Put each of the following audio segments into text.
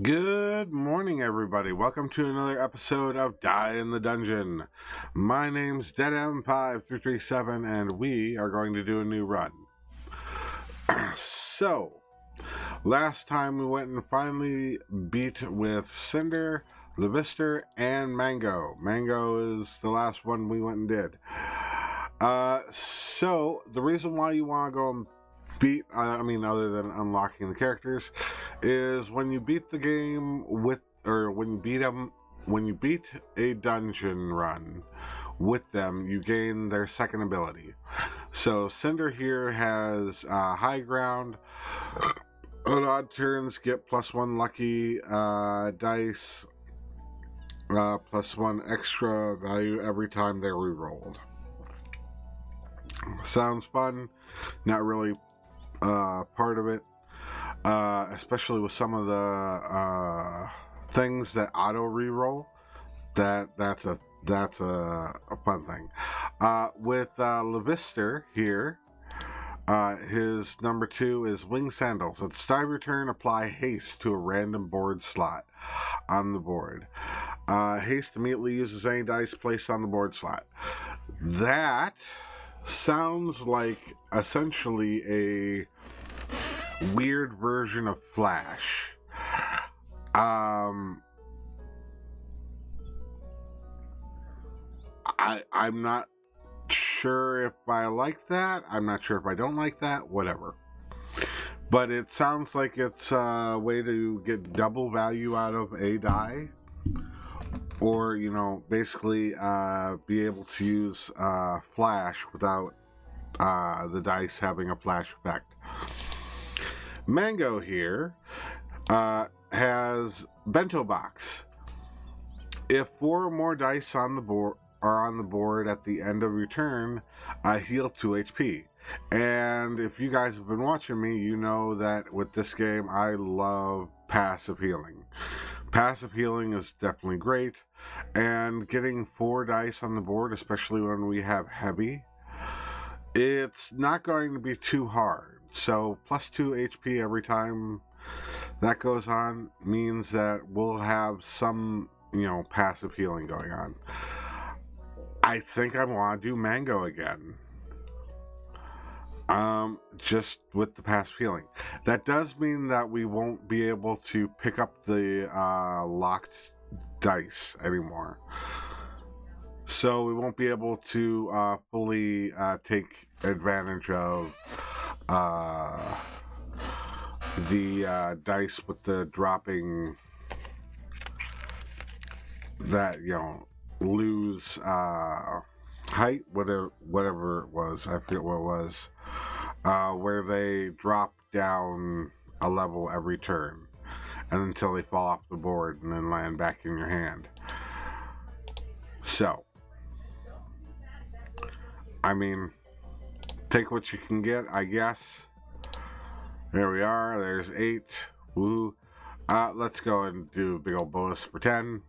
Good morning, everybody. Welcome to another episode of Die in the Dungeon. My name's DeadM5337, and we are going to do a new run. So, last time we went and finally beat with Cinder, Levister, and Mango. Mango is the last one we went and did. So, the reason why you want to go and beat, other than unlocking the characters, is when you beat the game when you beat a dungeon run with them, you gain their second ability. So Cinder here has high ground. On odd turns, get +1 lucky dice, +1 extra value every time they're re-rolled. Sounds fun. Not really part of it, especially with some of the things that auto reroll. That's a fun thing. With Levister here, his number 2 is Wing Sandals. At the start of your turn, apply haste to a random board slot on the board. Haste immediately uses any dice placed on the board slot. That sounds like essentially a weird version of Flash. I'm not sure if I like that. I'm not sure if I don't like that. Whatever. But it sounds like it's a way to get double value out of a die. Or, basically be able to use Flash without the dice having a Flash effect. Mango here has Bento Box. If 4 or more dice on the board are on the board at the end of your turn, heal 2 HP. And if you guys have been watching me, you know that with this game, I love passive healing. Passive healing is definitely great, and getting 4 dice on the board, especially when we have heavy, it's not going to be too hard. So +2 HP every time that goes on means that we'll have some, passive healing going on. I think I want to do Mango again. Just with the passive healing. That does mean that we won't be able to pick up the locked dice anymore. So we won't be able to fully take advantage of the dice with the dropping that, lose height, whatever it was. I forget what it was. Where they drop down a level every turn, and until they fall off the board and then land back in your hand. So, take what you can get, I guess. There we are. There's 8. Woo. Let's go and do a big old bonus for 10.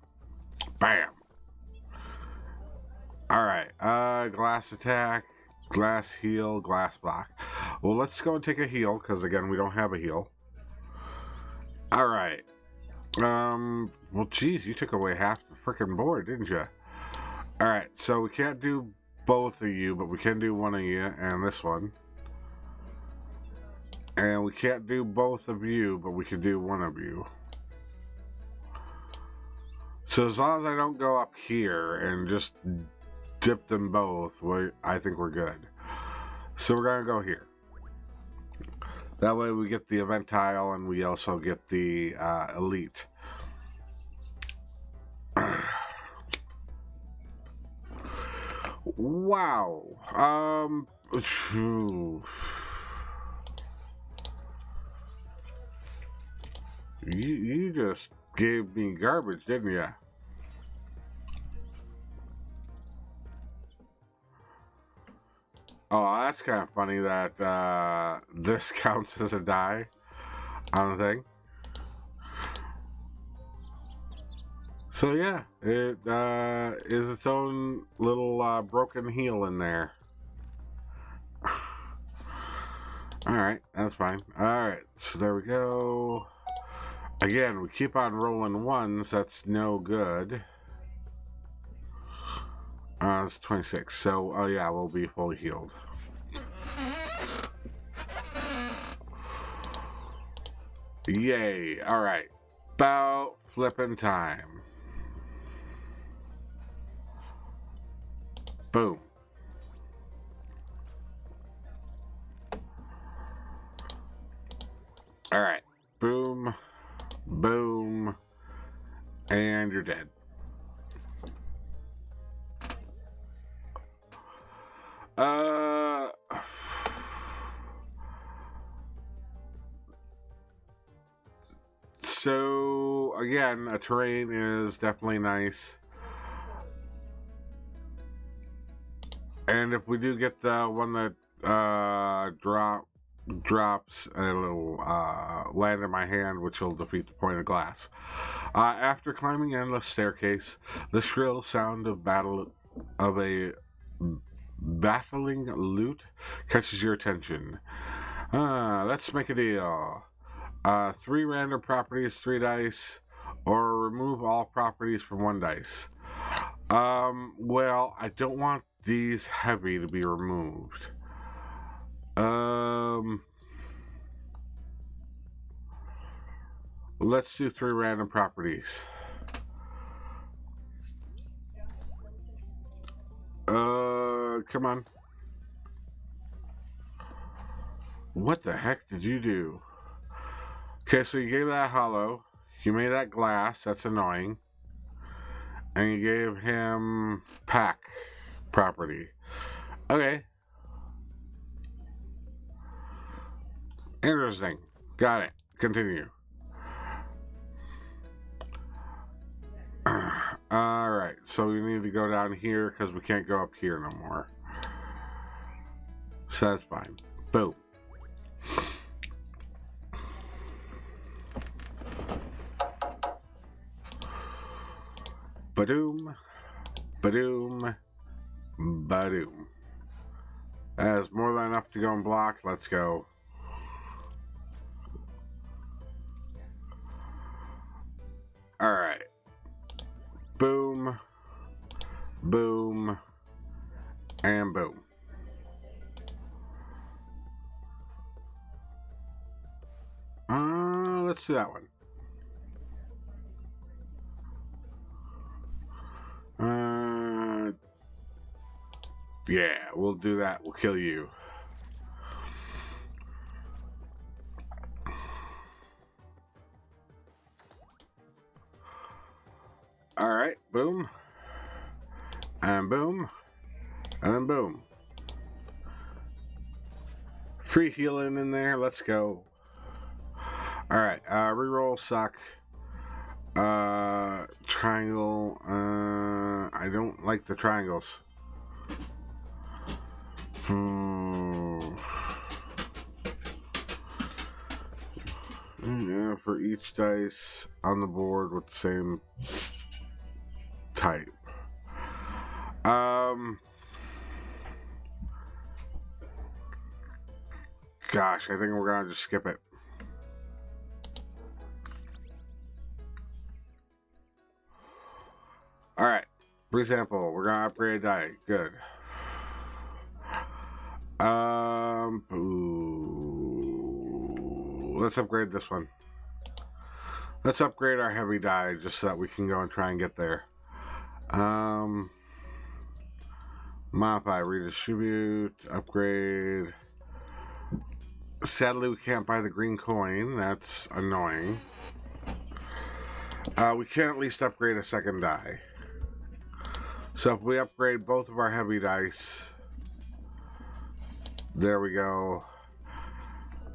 Bam. Alright. Glass attack, glass heal, glass block. Well, let's go and take a heal, because again, we don't have a heal. Alright. Well, geez, you took away half the freaking board, didn't you? Alright, so we can't do both of you, but we can do one of you and this one. And we can't do both of you, but we can do one of you. So as long as I don't go up here and just dip them both, I think we're good. So we're going to go here. That way we get the event tile and we also get the elite. Wow. You just gave me garbage, didn't you? Oh, that's kind of funny that this counts as a die on the thing. So yeah, it is its own little broken heel in there. Alright, that's fine. Alright, so there we go. Again, we keep on rolling ones. That's no good. It's 26. So, oh yeah, we'll be fully healed. Yay. Alright. About flipping time. Boom. Alright. Boom. Boom. And you're dead. So, again, a terrain is definitely nice. And if we do get the one that drops, it'll land in my hand, which will defeat the point of glass. After climbing endless staircase, the shrill sound of a battling lute catches your attention. Let's make a deal. 3 random properties, 3 dice, or remove all properties from 1 dice. Well, I don't want these heavy to be removed. Let's do 3 random properties. Come on. What the heck did you do? Okay, so you gave that hollow. You made that glass. That's annoying. And you gave him pack property. Okay. Interesting. Got it. Continue. Alright, so we need to go down here because we can't go up here no more. So that's fine. Boom. Badoom. Badoom. Badoom. That is more than enough to go and block. Let's go. Alright. Boom. Boom. And boom. Let's do that one. Yeah, we'll do that. We'll kill you. Alright, boom. And boom. And then boom. Free healing in there. Let's go. Alright, reroll suck. Triangle. I don't like the triangles. Yeah, for each dice on the board with the same type. Gosh, I think we're gonna just skip it. Alright, for example, we're gonna upgrade die. Good. Let's upgrade this one. Let's upgrade our heavy die just so that we can go and try and get there. Modify, redistribute, upgrade. Sadly, we can't buy the green coin. That's annoying. We can at least upgrade a second die. So if we upgrade both of our heavy dice, there we go.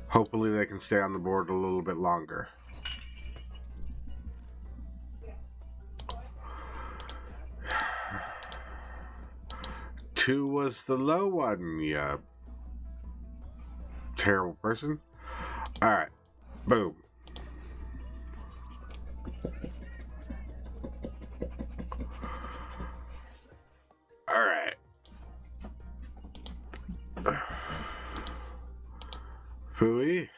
Hopefully they can stay on the board a little bit longer. Two was the low one, you terrible person. Alright, boom. Alright. Fooey.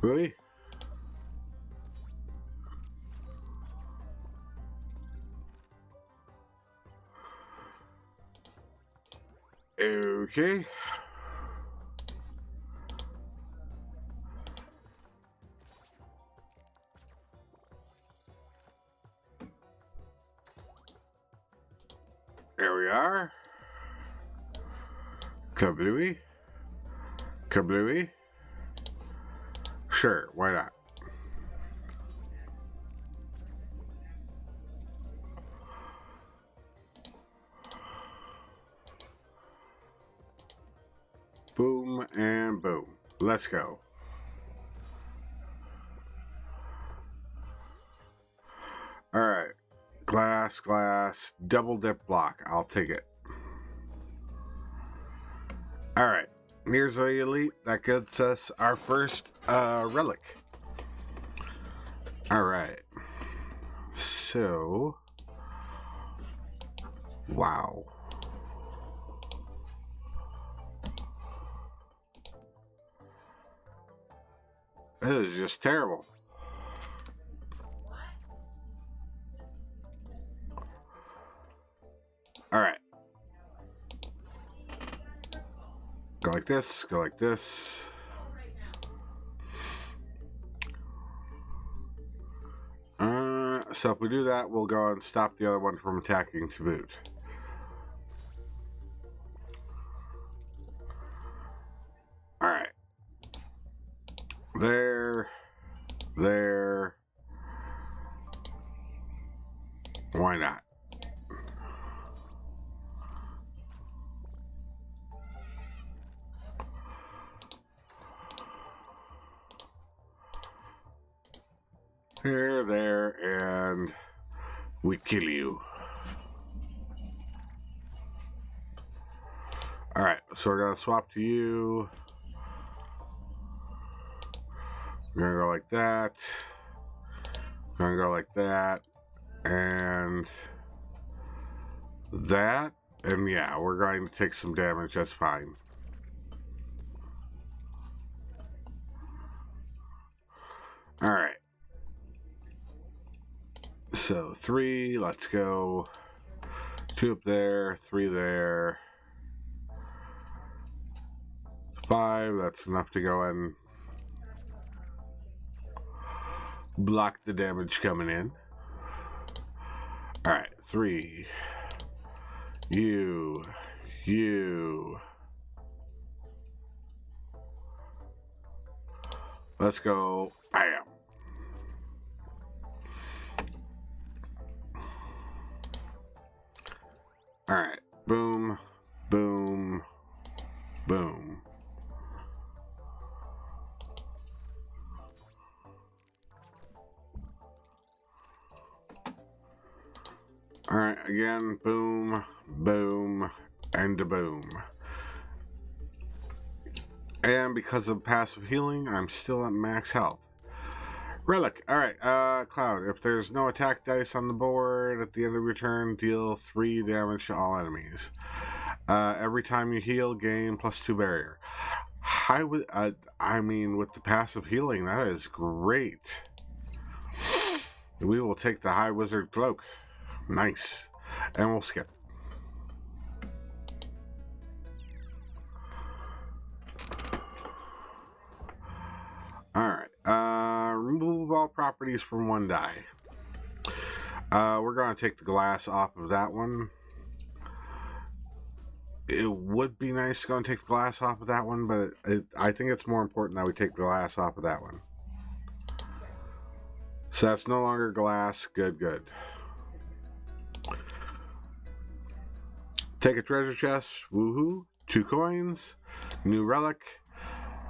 Fooey. Okay. There we are. Kablooey. Kablooey. Sure, why not? Boom and boom. Let's go. Alright. Glass, glass, double dip block. I'll take it. Alright. Here's the elite. That gets us our first relic. Alright. So. Wow. This is just terrible. Alright. Go like this, go like this. So if we do that, we'll go and stop the other one from attacking to boot. Alright. There. There. Why not? There, and we kill you. Alright, so we're gonna swap to you. We're gonna go like that. We're gonna go like that. And that. And yeah, we're going to take some damage, that's fine. Alright. So 3, let's go. 2 up there, 3 there. 5, that's enough to go in. Block the damage coming in. Alright, 3. You. Let's go. Bam. Alright. Boom. Boom. Boom. Alright, again. Boom. Boom. And a boom. And because of passive healing, I'm still at max health. Relic. Alright, Cloud. If there's no attack dice on the board at the end of your turn, deal 3 damage to all enemies. Every time you heal, gain +2 barrier. I mean, with the passive healing, that is great. We will take the High Wizard Cloak. Nice. And we'll skip. Alright. Remove all properties from 1 die. We're going to take the glass off of that one. It would be nice to go and take the glass off of that one, but I think it's more important that we take the glass off of that one. So that's no longer glass. Good, good. Take a treasure chest. Woohoo. 2 coins. New relic.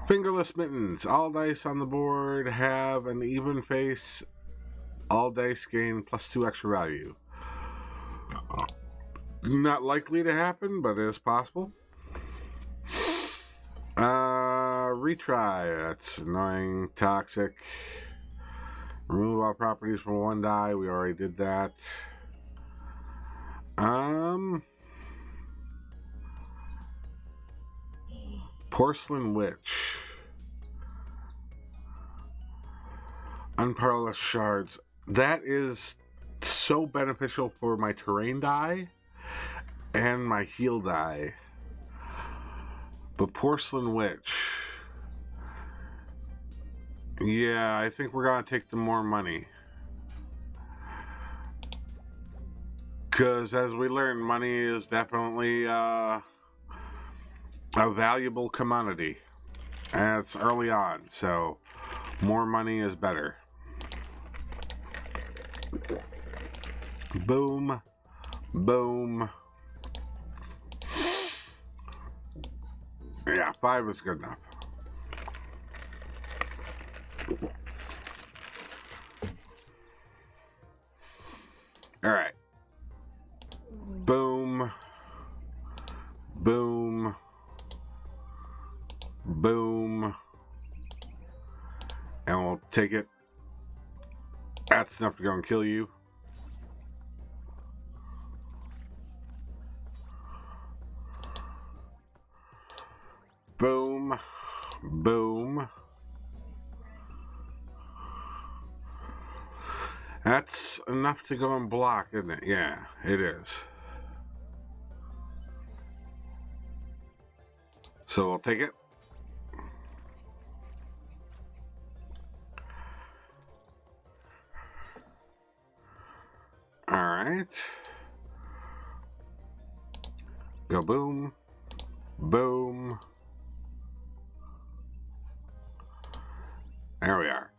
Fingerless mittens. All dice on the board have an even face. All dice gain +2 extra value. Not likely to happen, but it is possible. Retry. That's annoying. Toxic. Remove all properties from 1 die. We already did that. Porcelain Witch. Unparalleled Shards. That is so beneficial for my terrain die and my heal die. But Porcelain Witch. Yeah, I think we're going to take the more money. Because as we learned, money is definitely a valuable commodity. And it's early on, so more money is better. Boom. Boom. Yeah, 5 is good enough. Alright. Boom. Boom. Boom. And we'll take it. That's enough to go and kill you. Boom. Boom. That's enough to go and block, isn't it? Yeah, it is. So we'll take it. Alright. Go boom. Boom. There we are.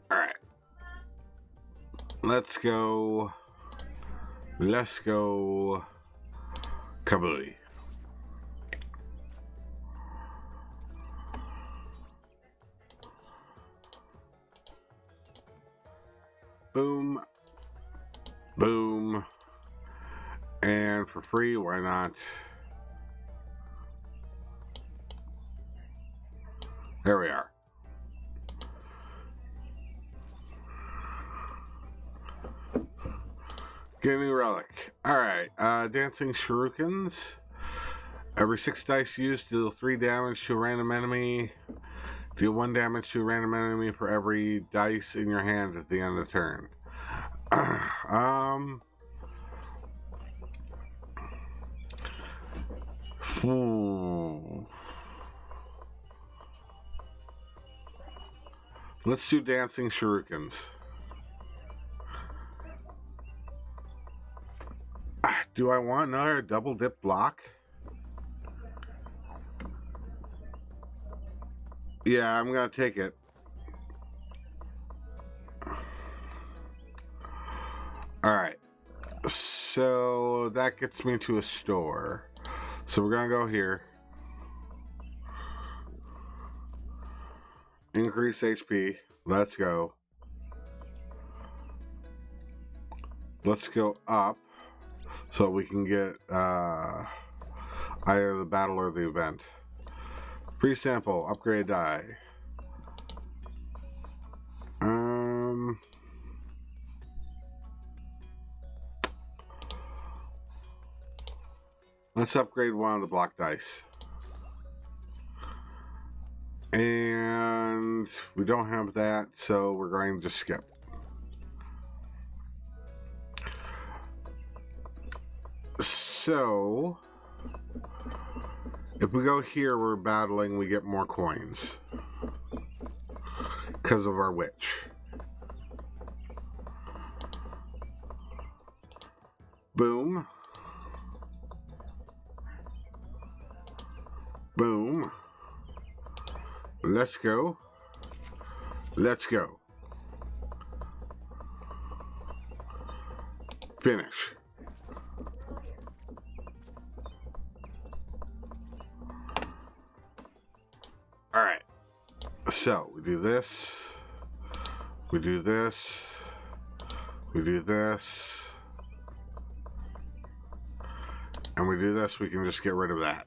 Alright. Let's go. Let's go. Kabooey. Boom. Boom. And for free, why not? There we are. Get a new relic. Alright, dancing shurikens. Every 6 dice used, deal 3 damage to a random enemy. Deal 1 damage to a random enemy for every dice in your hand at the end of the turn. Let's do dancing shurikens. Do I want another double dip block? Yeah, I'm gonna take it. Alright. So that gets me to a store. So we're gonna go here. Increase HP. Let's go. Let's go up so we can get either the battle or the event. Free sample, upgrade die. Let's upgrade one of the block dice. And we don't have that, so we're going to skip. So, if we go here, we're battling, we get more coins. Because of our witch. Boom. Boom. Let's go. Let's go. Finish. Alright. So, we do this. We do this. We do this. And we do this, we can just get rid of that.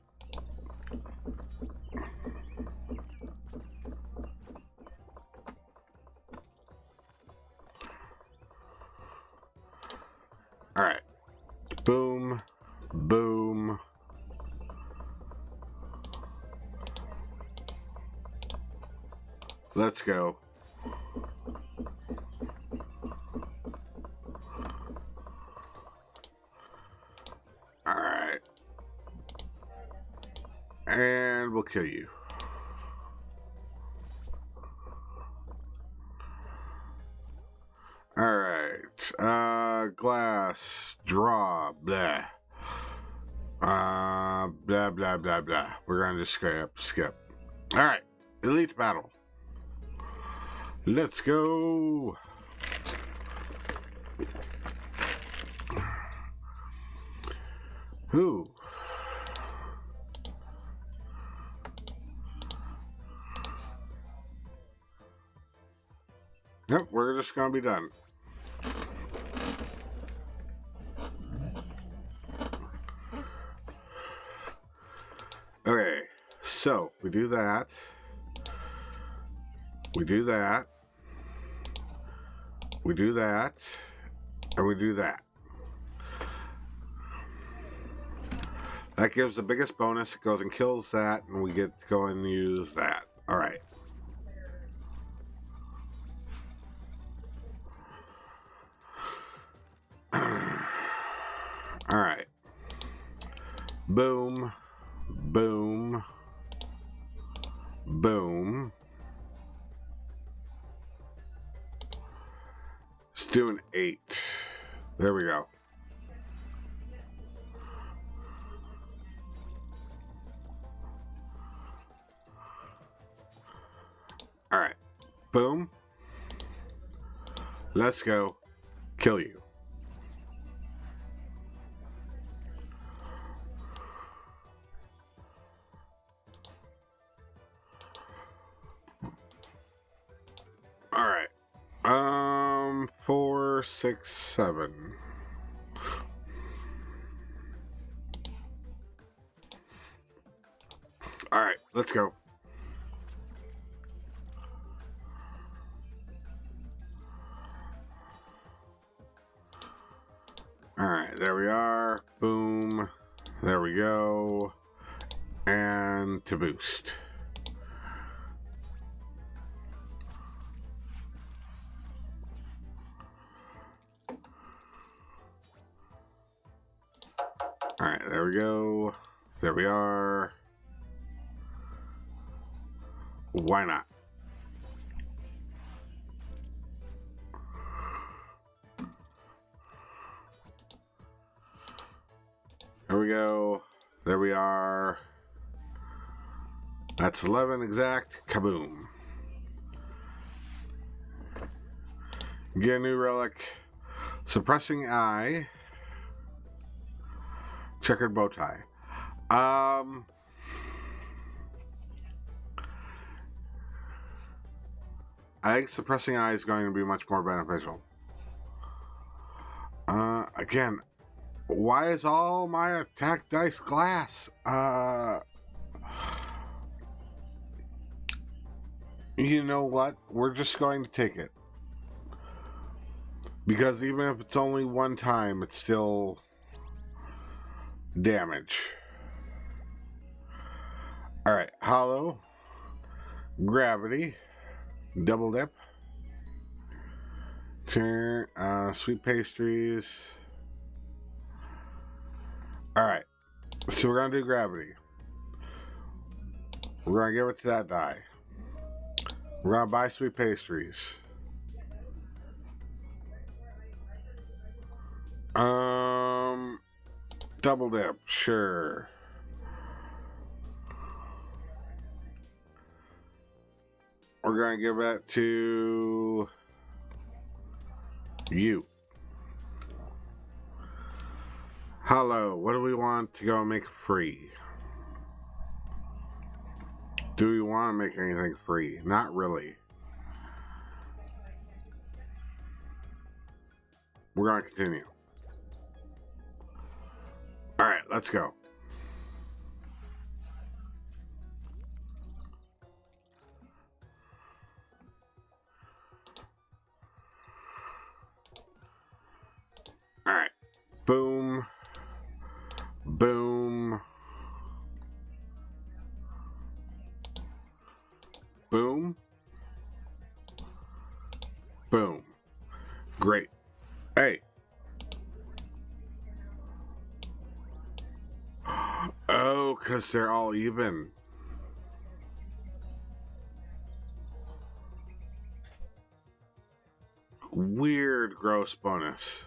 Alright. Boom. Boom. Let's go. kill you. Alright. Glass. Draw. Blah. Blah, blah, blah, blah. We're going to skip. Alright. Elite battle. Let's go. Who? Yep, we're just gonna be done. Okay, so we do that. We do that. We do that. And we do that. That gives the biggest bonus. It goes and kills that, and we get to go and use that. Alright. Alright. Boom. Boom. Boom. Let's do an 8. There we go. Alright. Boom. Let's go. Kill you. Alright. 4, 6, 7. Alright, let's go. Alright, there we are. Boom. There we go. And to boost. Alright, there we go. There we are. Why not? There we go. There we are. That's 11 exact. Kaboom. Get a new relic. Suppressing eye. Checkered bow tie. I think suppressing eye is going to be much more beneficial. Again, why is all my attack dice glass? You know what? We're just going to take it. Because even if it's only one time, it's still damage. Alright, hollow, gravity, double dip, turn, sweet pastries. Alright, so we're gonna do gravity. We're gonna give it to that die. We're gonna buy sweet pastries. Double dip, sure. We're gonna give that to you. Hello, what do we want to go make free? Do we want to make anything free? Not really. We're gonna continue. Alright, let's go. Alright. Boom. Boom. Boom. Boom. Great. Hey. Oh, because they're all even. weird gross bonus.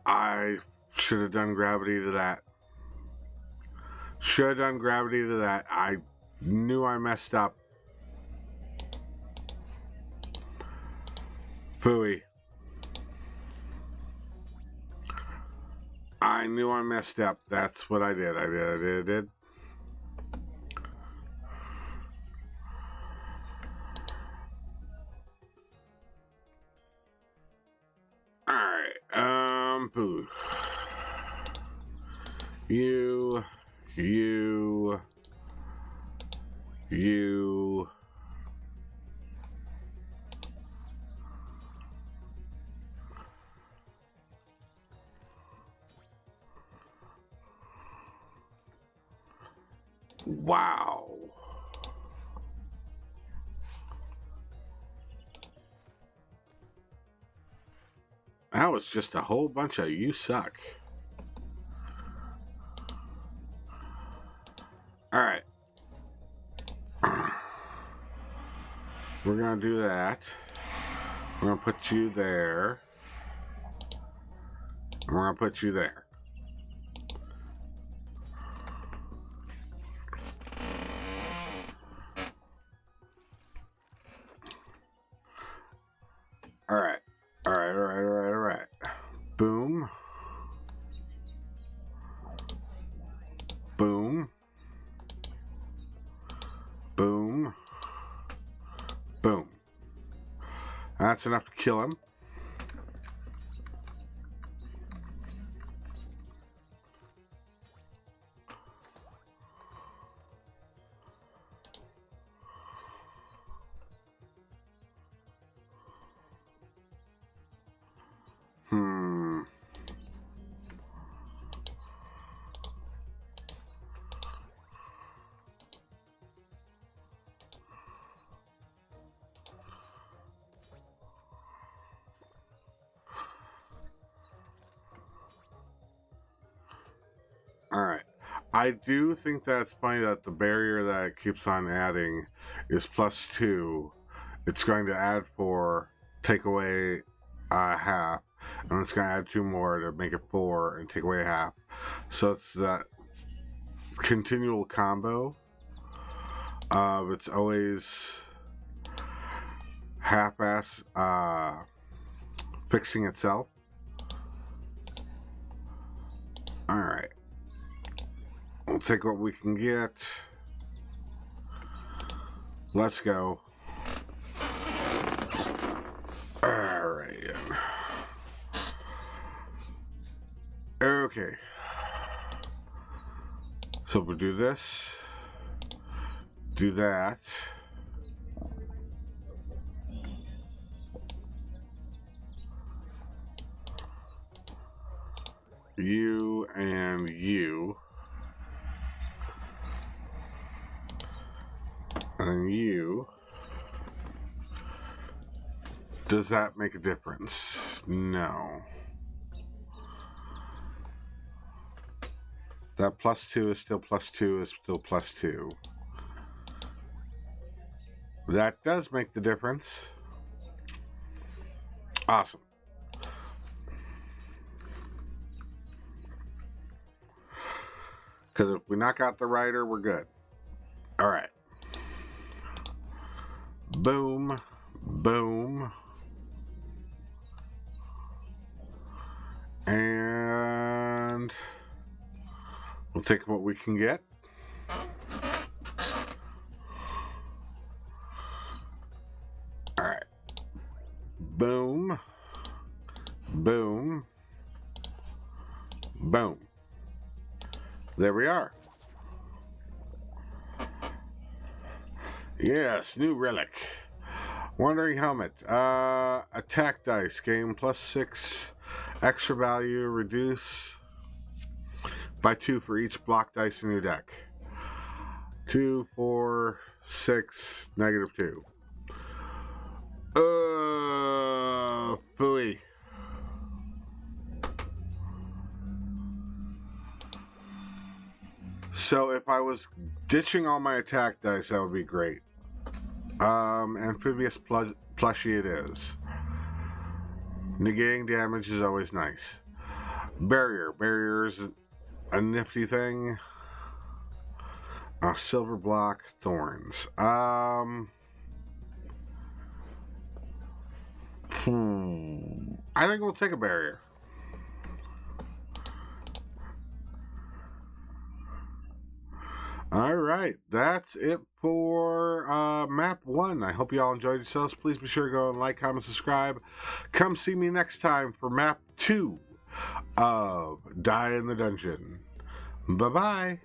I should have done gravity to that. Should have done gravity to that. I knew I messed up. Phooey. I knew I messed up. That's what I did. I did. Alright, poo. You. Wow. That was just a whole bunch of you suck. Alright. We're going to do that. We're going to put you there. And we're going to put you there. Alright. Boom. Boom. Boom. Boom. That's enough to kill him. Alright. I do think that it's funny that the barrier that it keeps on adding is +2. It's going to add 4, take away half, and it's going to add 2 more to make it 4 and take away half. So it's that continual combo of it's always half-ass fixing itself. Alright. We'll take what we can get. Let's go. Alright. Okay. So we'll do this. Do that. You and you. And you. Does that make a difference? No. That +2 is still +2 is still +2. That does make the difference. Awesome. Because if we knock out the rider, we're good. Alright. Boom. Boom. And we'll take what we can get. Alright. Boom. Boom. Boom. There we are. Yes, new relic. Wandering helmet. Attack dice. Gain +6 extra value. Reduce by 2 for each block dice in your deck. 2, 4, 6, -2. Phooey. So if I was ditching all my attack dice, that would be great. Amphibious plushie it is. Negating damage is always nice. Barrier. Barrier is a nifty thing. Silver block, thorns. I think we'll take a barrier. All right, that's it for map 1. I hope you all enjoyed yourselves. Please be sure to go and like, comment, subscribe. Come see me next time for map 2 of Die in the Dungeon. Bye-bye.